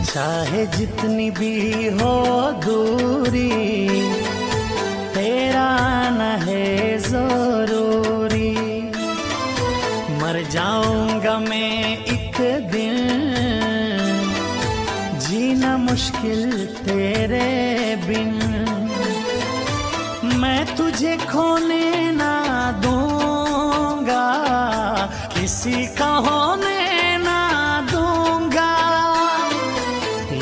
चाहे जितनी भी हो दूरी, तेरा न है जरूरी। मर जाऊंगा मैं एक दिन, जीना मुश्किल तेरे बिन। मैं तुझे खोने ना दूंगा, किसी का होने ना दूंगा।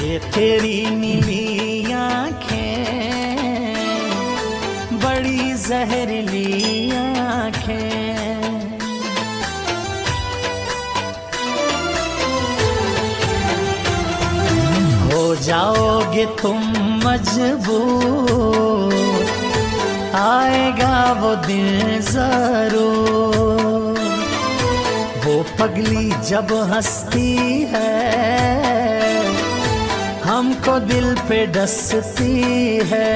ये तेरी नीली आँखें, बड़ी जहरीली आँखें। हो जाओगे तुम मजबूर, आएगा वो दिन जरूर। वो पगली जब हंसती है, हमको दिल पे डसती है।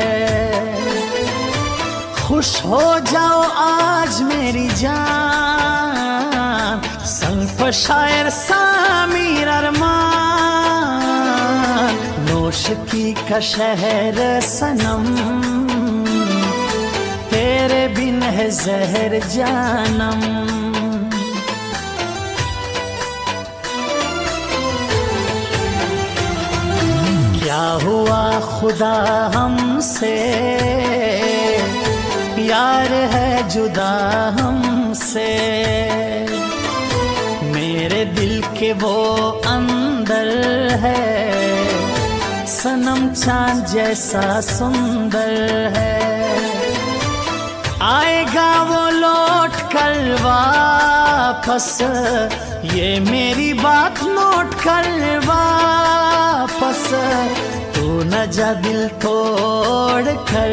खुश हो जाओ आज मेरी जान, संग पर शायर सामीर अरमान। नौशकी का शहर सनम, तेरे बिन है जहर जानम। क्या हुआ खुदा हमसे, यार है जुदा हमसे। मेरे दिल के वो अंदर है, सनम चांद जैसा सुंदर है। आएगा वो लौट कर वापस, ये मेरी बात नोट कर वापस। तू न जा दिल तोड़ कर,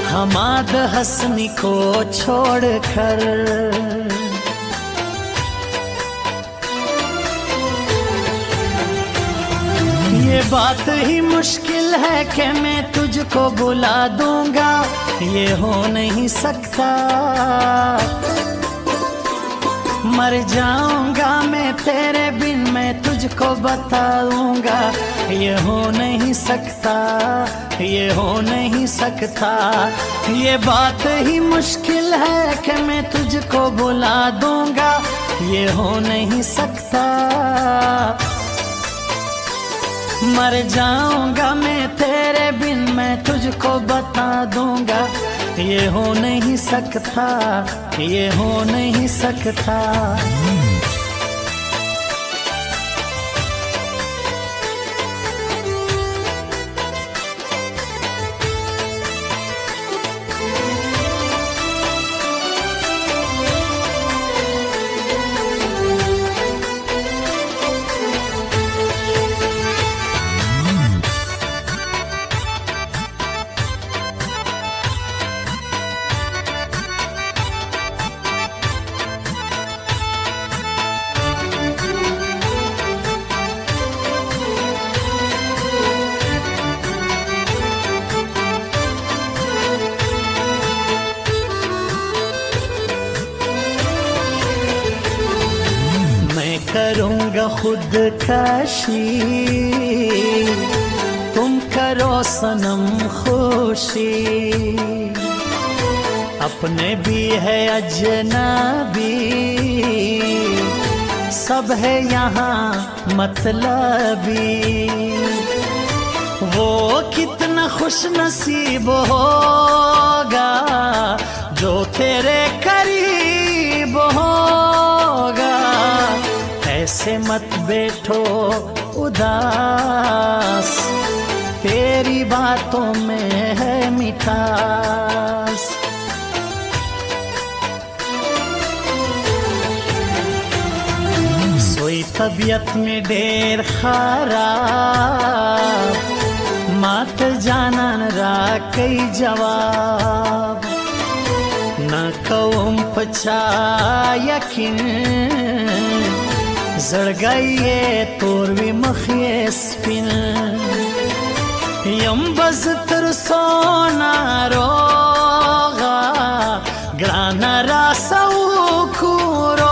हमाद हंसनी को छोड़ कर। ये बात ही मुश्किल है कि मैं तुझको बुला दूंगा, ये हो नहीं सकता। मर जाऊंगा मैं तेरे बिन, मैं तुझको बताऊंगा। ये हो नहीं सकता, ये हो नहीं सकता। ये बात ही मुश्किल है कि मैं तुझको बुला दूंगा, ये हो नहीं सकता। मर जाऊंगा मैं तेरे बिन, मैं तुझको बता दूंगा। ये हो नहीं सकता, ये हो नहीं सकता। करूंगा खुद कशी, तुम करो सनम खुशी। अपने भी है अजनबी, सब है यहाँ मतलबी। वो कितना खुश नसीब होगा जो तेरे करीब होगा। ऐसे मत बैठो उदास, तेरी बातों में है मिठास। सोई तबीयत में ढेर खराब, मात जानन रा कई जवाब। न कौम पचा यकीन, जड़ गई ये तोरवी मखिए स्पिन। यम बज तर सोना रोगा, ग्राना रासौ कुरोगा।